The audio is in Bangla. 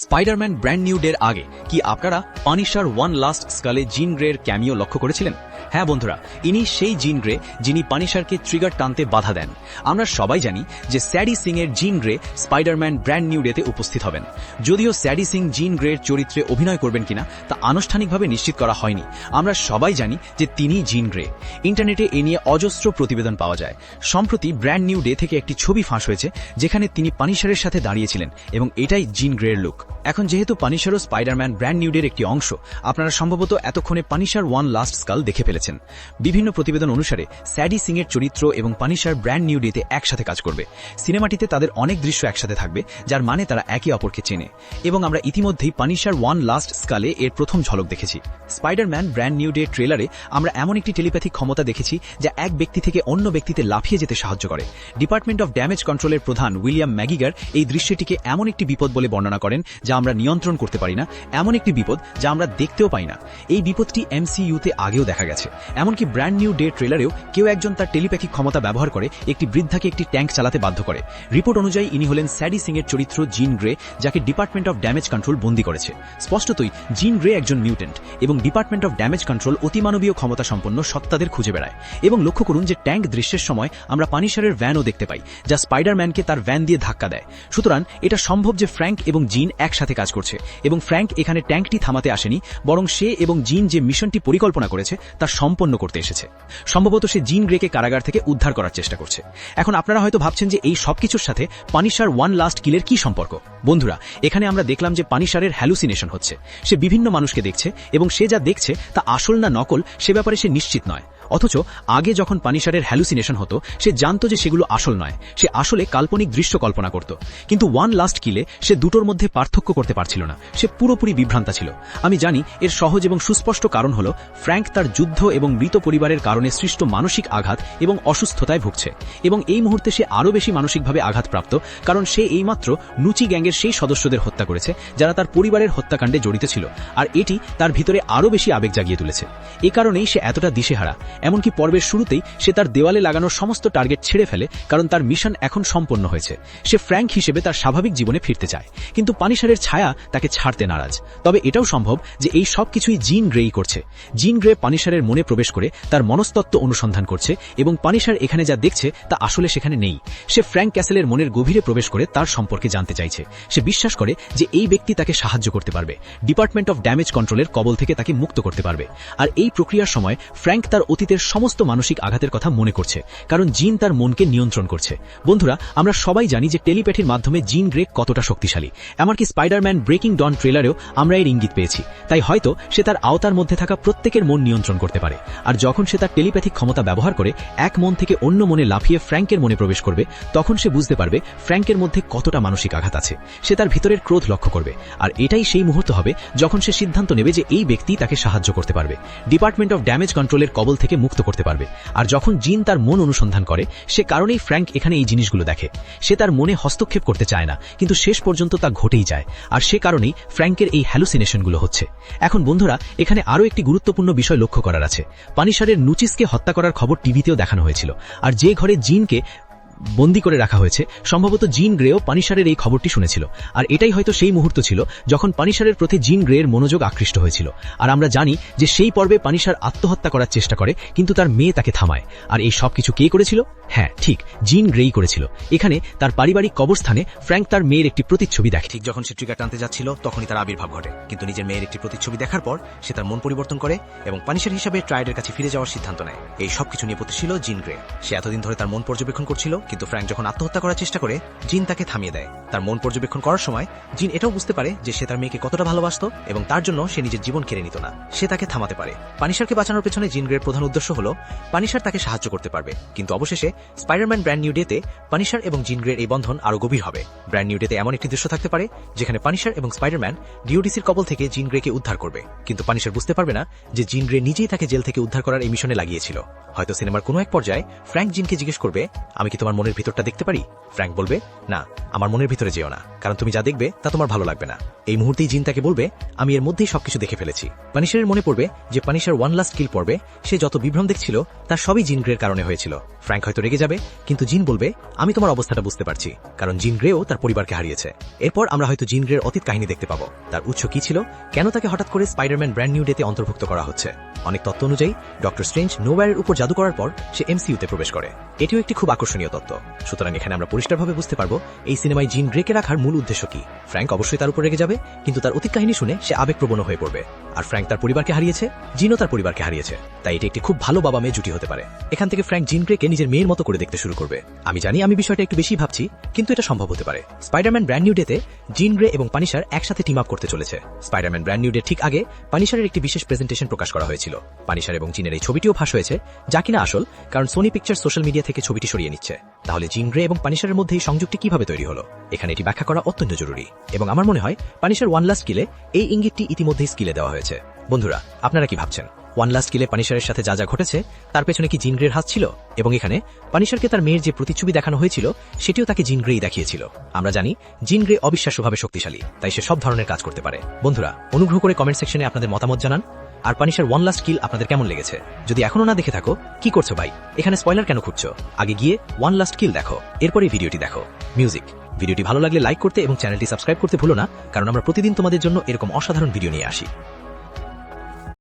স্পাইডারম্যান ব্র্যান্ড নিউ ডের আগে কি আপনারা পানিশার ওয়ান লাস্ট স্কালে জিন গ্রের ক্যামিও লক্ষ্য করেছিলেন? হ্যাঁ বন্ধুরা, ইনি সেই জিন গ্রে যিনি পানিশারকে ট্রিগার টানতে বাধা দেন। আমরা সবাই জানি যে স্যাডি সিং এর জিন গ্রে স্পাইডারম্যান ব্র্যান্ড নিউ ডেতে উপস্থিত হবেন। যদিও স্যাডি সিং জিন গ্রের চরিত্রে অভিনয় করবেন কিনা তা আনুষ্ঠানিকভাবে নিশ্চিত করা হয়নি। আমরা সবাই জানি যে তিনি জিন গ্রে। ইন্টারনেটে এ নিয়ে অজস্র প্রতিবেদন পাওয়া যায়। সম্প্রতি ব্র্যান্ড নিউ ডে থেকে একটি ছবি ফাঁস হয়েছে যেখানে তিনি পানিশারের সাথে দাঁড়িয়েছিলেন এবং এটাই জিন গ্রের লুক। এখন যেহেতু পানিশারও স্পাইডারম্যান ব্র্যান্ড নিউ ডের একটি অংশ, আপনারা সম্ভবত এতক্ষণে পানিশার ওয়ান লাস্ট স্কাল দেখে ফেলেছেন। বিভিন্ন প্রতিবেদন অনুসারে স্যাডি সিং এর চরিত্র এবং পানিশার ব্র্যান্ড নিউ ডেতে একসাথে কাজ করবে। সিনেমাটিতে তাদের অনেক দৃশ্য একসাথে থাকবে, যার মানে তারা একে অপরকে চেনে। এবং আমরা ইতিমধ্যেই পানিশার ওয়ান লাস্ট স্কালে এর প্রথম ঝলক দেখেছি। স্পাইডারম্যান ব্র্যান্ড নিউ ডে ট্রেলারে আমরা এমন একটি টেলিপ্যাথিক ক্ষমতা দেখেছি যা এক ব্যক্তি থেকে অন্য ব্যক্তিতে লাফিয়ে যেতে সাহায্য করে। ডিপার্টমেন্ট অফ ড্যামেজ কন্ট্রোলের প্রধান উইলিয়াম ম্যাগিগার এই দৃশ্যটিকে এমন একটি বিপদ বলে বর্ণনা করেন যা আমরা নিয়ন্ত্রণ করতে পারি না, এমন একটি বিপদ যা আমরা দেখতেও পাই না। এই বিপদটি এমসিইউতে আগেও দেখা গেছে। এমনকি ব্র্যান্ড নিউ ডে ট্রেলারেও কেউ একজন তার টেলিপ্যাথিক ক্ষমতা ব্যবহার করে একটি বৃদ্ধাকে একটি ট্যাঙ্ক চালাতে বাধ্য করে। রিপোর্ট অনুযায়ী ইনি হলেন স্যাডি সিং এর চরিত্র জিন গ্রে, যাকে ডিপার্টমেন্ট অফ ড্যামেজ কন্ট্রোল বন্দী করেছে। স্পষ্টতই জিন গ্রে একজন মিউটেন্ট এবং ডিপার্টমেন্ট অফ ড্যামেজ কন্ট্রোল অতিমানবীয় ক্ষমতা সম্পন্ন সত্তাদের খুঁজে বেড়ায়। এবং লক্ষ্য করুন যে ট্যাঙ্ক দৃশ্যের সময় আমরা পানিশারের ভ্যানও দেখতে পাই, যা স্পাইডারম্যানকে তার ভ্যান দিয়ে ধাক্কা দেয়। সুতরাং এটা সম্ভব যে ফ্র্যাঙ্ক এবং জিন একসাথে কাজ করছে এবং ফ্র্যাঙ্ক এখানে ট্যাঙ্কটি থামাতে আসেনি, বরং সে এবং জিন যে মিশনটি পরিকল্পনা করেছে তা সম্পন্ন করতে এসেছে। সম্ভবত সে জিন গ্রেকে কারাগার থেকে উদ্ধার করার চেষ্টা করছে। এখন আপনারা হয়তো ভাবছেন যে এই সবকিছুর সাথে পানিশার ওয়ান লাস্ট কিলের কি সম্পর্ক? বন্ধুরা, এখানে আমরা দেখলাম যে পানিশারের হ্যালুসিনেশন হচ্ছে। সে বিভিন্ন মানুষকে দেখছে এবং সে যা দেখছে তা আসল না নকল সে ব্যাপারে সে নিশ্চিত নয়। অথচ আগে যখন পানিশারের হ্যালুসিনেশন হতো সে জানত যে সেগুলো আসল নয়, সে আসলে কাল্পনিক দৃশ্য কল্পনা করত। কিন্তু ওয়ান লাস্ট কিলে সে দুটোর মধ্যে পার্থক্য করতে পারছিল না, সে পুরোপুরি বিভ্রান্তা ছিল। আমি জানি এর সহজ এবং সুস্পষ্ট কারণ হল ফ্র্যাঙ্ক তার যুদ্ধ এবং মৃত পরিবারের কারণে সৃষ্ট মানসিক আঘাত এবং অসুস্থতায় ভুগছে, এবং এই মুহূর্তে সে আরও বেশি মানসিকভাবে আঘাতপ্রাপ্ত, কারণ সে এইমাত্র নুচি গ্যাংয়ের সেই সদস্যদের হত্যা করেছে যারা তার পরিবারের হত্যাকাণ্ডে জড়িত ছিল, আর এটি তার ভিতরে আরও বেশি আবেগ জাগিয়ে তুলেছে। এ কারণেই সে এতটা দিশেহারা। এমনকি পর্বের শুরুতেই সে তার দেওয়ালে লাগানোর সমস্ত টার্গেট ছেড়ে ফেলে, কারণ তার মিশন এখন সম্পন্ন হয়েছে। সে ফ্র্যাঙ্ক হিসেবে তার স্বাভাবিক জীবনে ফিরতে চায়, কিন্তু পানিশারের ছায়া তাকে ছাড়তে নারাজ। তবে এটাও সম্ভব যে এই সব কিছুই জিন গ্রেই করছে। জিন গ্রে পানিশারের মনে প্রবেশ করে তার মনস্তত্ত্ব অনুসন্ধান করছে, এবং পানিশার এখানে যা দেখছে তা আসলে সেখানে নেই। সে ফ্র্যাঙ্ক ক্যাসেলের মনের গভীরে প্রবেশ করে তার সম্পর্কে জানতে চাইছে। সে বিশ্বাস করে যে এই ব্যক্তি তাকে সাহায্য করতে পারবে, ডিপার্টমেন্ট অফ ড্যামেজ কন্ট্রোলের কবল থেকে তাকে মুক্ত করতে পারবে। আর এই প্রক্রিয়ার সময় ফ্র্যাঙ্ক তার অতীতের সমস্ত মানসিক আঘাতের কথা মনে করছে, কারণ জিন তার মনকে নিয়ন্ত্রণ করছে। বন্ধুরা, আমরা সবাই জানি যে টেলিপ্যাথির মাধ্যমে জিন গ্রে কতটা শক্তিশালী। এমনকি স্পাইডারম্যান ব্রেকিং ডন ট্রেলারেও আমরা এর ইঙ্গিত পেয়েছি। তাই হয়তো সে তার আওতার মধ্যে থাকা প্রত্যেকের মন নিয়ন্ত্রণ করতে পারে। আর যখন সে তার টেলিপ্যাথিক ক্ষমতা ব্যবহার করে এক মন থেকে অন্য মনে লাফিয়ে ফ্র্যাঙ্কের মনে প্রবেশ করবে, তখন সে বুঝতে পারবে ফ্র্যাঙ্কের মধ্যে কতটা মানসিক আঘাত আছে। সে তার ভিতরের ক্রোধ লক্ষ্য করবে, আর এটাই সেই মুহূর্ত হবে যখন সে সিদ্ধান্ত নেবে যে এই ব্যক্তি তাকে সাহায্য করতে পারবে, ডিপার্টমেন্ট অফ ড্যামেজ কন্ট্রোলের কবল থেকে মুক্ত করতে পারবে। আর যখন জিন তার মন অনুসন্ধান করে, সে কারণেই ফ্র্যাঙ্ক এখানে এই জিনিসগুলো দেখে। সে তার মনে হস্তক্ষেপ করতে চায় না, কিন্তু শেষ পর্যন্ত তা ঘটেই যায়, আর সে কারণেই ফ্র্যাঙ্কের এই হ্যালুসিনেশনগুলো হচ্ছে। এখন বন্ধুরা, এখানে আরও একটি গুরুত্বপূর্ণ বিষয় লক্ষ্য করার আছে। পানিশারের নুচিসকে হত্যা করার খবর টিভিতেও দেখানো হয়েছিল, আর যে ঘরে জিনকে বন্দী করে রাখা হয়েছে সম্ভবত জিন গ্রেও পানিশারের এই খবরটি শুনেছিল। আর এটাই হয়তো সেই মুহূর্ত ছিল যখন পানিশারের প্রতি জিন গ্রের মনোযোগ আকৃষ্ট হয়েছিল। আর আমরা জানি যে সেই পর্বে পানিশার আত্মহত্যা করার চেষ্টা করে, কিন্তু তার মেয়ে তাকে থামায়। আর এই সব কিছু কে করেছিল? হ্যাঁ, ঠিক জিন গ্রেই করেছিল। এখানে তার পারিবারিক কবরস্থানে ফ্র্যাঙ্ক তার মেয়ের একটি প্রতিচ্ছবি দেখে। ঠিক যখন সে ট্রিগার টানতে যাচ্ছিল তখনই তার আবির্ভাব ঘটে, কিন্তু নিজের মেয়ের একটি প্রতিচ্ছবি দেখার পর সে তার মন পরিবর্তন করে এবং পানিশার হিসাবে ট্রাইডের কাছে ফিরে যাওয়ার সিদ্ধান্ত নেয়। এই সবকিছু নেপথ্যে ছিল জিন গ্রে। সে এতদিন ধরে তার মন পর্যবেক্ষণ করছিল, কিন্তু ফ্র্যাঙ্ক যখন আত্মহত্যা করার চেষ্টা করে, জিন তাকে থামিয়ে দেয়। তার মন পর্যবেক্ষণ করার সময় জিন এটাও বুঝতে পারে যে সে তার মেয়েকে কতটা ভালোবাসত, এবং তার জন্য সে নিজের জীবন কেড়ে নিত না। সে তাকে থামাতে পারে। পানিশারকে বাঁচানোর পেছনে জিন গ্রের প্রধান উদ্দেশ্য হল পানিশার তাকে সাহায্য করতে পারবে। কিন্তু অবশেষে স্পাইডারম্যান ব্র্যান্ড নিউ ডেতে পানিশার এবং জিন গ্রের এই বন্ধন আরো গভীর হবে। ব্র্যান্ড নিউ ডেতে এমন একটি দৃশ্য থাকতে পারে যেখানে পানিশার এবং স্পাইডারম্যান ডিওডিসির কবল থেকে জিন গ্রেকে উদ্ধার করবে, কিন্তু পানিশার বুঝতে পারবে না যে জিন গ্রে নিজেই তাকে জেল থেকে উদ্ধার করার এই মিশনে লাগিয়েছিল। হয়তো সিনেমার কোনো এক পর্যায়ে ফ্র্যাঙ্ক জিনকে জিজ্ঞেস করবে, আমি কি তোমার মনের ভিতরটা দেখতে পারি? ফ্র্যাঙ্ক বলবে, না, আমার মনের ভিতরে যেও না, কারণ তুমি যা দেখবে তা তোমার ভালো লাগবে না। এই মুহূর্তেই জিন তাকে বলবে, আমি এর মধ্যেই সবকিছু দেখে ফেলেছি। পানিশারের মনে পড়বে যে পানিশার ওয়ান লাস্ট কিল পর্বে সে যত বিভ্রম দেখছিল তার সবই জিন গ্রের কারণে হয়েছিল। ফ্র্যাঙ্ক হয়তো রেগে যাবে, কিন্তু জিন বলবে, আমি তোমার অবস্থাটা বুঝতে পারছি, কারণ জিন গ্রেও তার পরিবারকে হারিয়েছে। এরপর আমরা হয়তো জিন গ্রের অতীত কাহিনী দেখতে পাবো। তার উৎস কি ছিল, কেন তাকে হঠাৎ করে স্পাইডারম্যান ব্র্যান্ড নিউ ডেতে অন্তর্ভুক্ত করা হচ্ছে। অনেক তত্ত্ব অনুযায়ী ডক্টর স্ট্রেঞ্জ নোওয়্যারের উপর জাদু করার পর সে এমসিইউতে প্রবেশ করে। এটিও একটি খুব আকর্ষণীয় তত্ত্ব। সুতরাং এখানে আমরা পরিষ্কারভাবে বুঝতে পারবো এই সিনেমায় জিন গ্রেকে রাখার মূল উদ্দেশ্য কি। ফ্র্যাঙ্ক অবশ্যই তার উপর রেগে যাবে, কিন্তু তার অতীত কাহিনী শুনে সে আবেগপ্রবণ হয়ে পড়বে। আর ফ্র্যাঙ্ক তার পরিবারকে হারিয়েছে, জিনও তার পরিবারকে হারিয়েছে, তাই এটি একটি খুব ভালো বাবা মেয়ে জুটি হতে পারে। এখান থেকে ফ্র্যাঙ্ক জিন গ্রেকে নিজের মেয়ের মতো করে দেখতে শুরু করবে। আমি জানি আমি বিষয়টা একটু বেশি ভাবছি, কিন্তু এটা সম্ভব হতে পারে। স্পাইডারম্যান ব্র্যান্ড নিউ ডেতে জিন গ্রে এবং পানিশার একসাথে টিম আপ করতে চলেছে। স্পাইডারম্যান ব্র্যান্ড নিউ ডে ঠিক আগে পানিশারের একটি বিশেষ প্রেজেন্টেশন প্রকাশ করা হয়েছিল। পানিশার এবং জিনের এই ছবিটিও ফাঁস হয়েছে, যা কিনা আসল, কারণ সোনি পিকচার সোশ্যাল মিডিয়া থেকে ছবিটি সরিয়ে নিচ্ছে। তাহলে জিন গ্রে এবং পানিশারের মধ্যে এই সংযোগটি কিভাবে তৈরি হলো, এখানে এটি ব্যাখ্যা করা অত্যন্ত জরুরি। এবং আমার মনে হয় পানিশার ওয়ান লাস্ট কিলে এই ইঙ্গিতটি ইতিমধ্যেই স্কিলে দেওয়া হয়েছে। বন্ধুরা, আপনারা কি ভাবছেন? ওয়ান লাস্ট কিলে পানিশারের সাথে যা যা ঘটেছে তার পেছনে কি জিন গ্রের হাত ছিল? এবং এখানে পানিশারকে তার মেয়ের যে প্রতিচ্ছবি দেখানো হয়েছিল সেটিও তাকে জিন গ্রেই দেখিয়েছিল। আমরা জানি জিন গ্রে অবিশ্বাস্যভাবে শক্তিশালী, তাই সে সব ধরনের কাজ করতে পারে। বন্ধুরা, অনুগ্রহ করে কমেন্ট সেকশনে আপনাদের মতামত জানান। আর পানিশার ওয়ান লাস্ট কিল আপনাদের কেমন লেগেছে? যদি এখনো না দেখে থাকো, কি করছো ভাই? এখানে স্পয়লার কেন খুঁজছো? আগে গিয়ে ওয়ান লাস্ট কিল দেখো, এরপরে ভিডিওটি দেখো। মিউজিক। ভিডিওটি ভালো লাগলে লাইক করতে এবং চ্যানেলটি সাবস্ক্রাইব করতে ভুলো না, কারণ আমরা প্রতিদিন তোমাদের জন্য এরকম অসাধারণ ভিডিও নিয়ে আসি।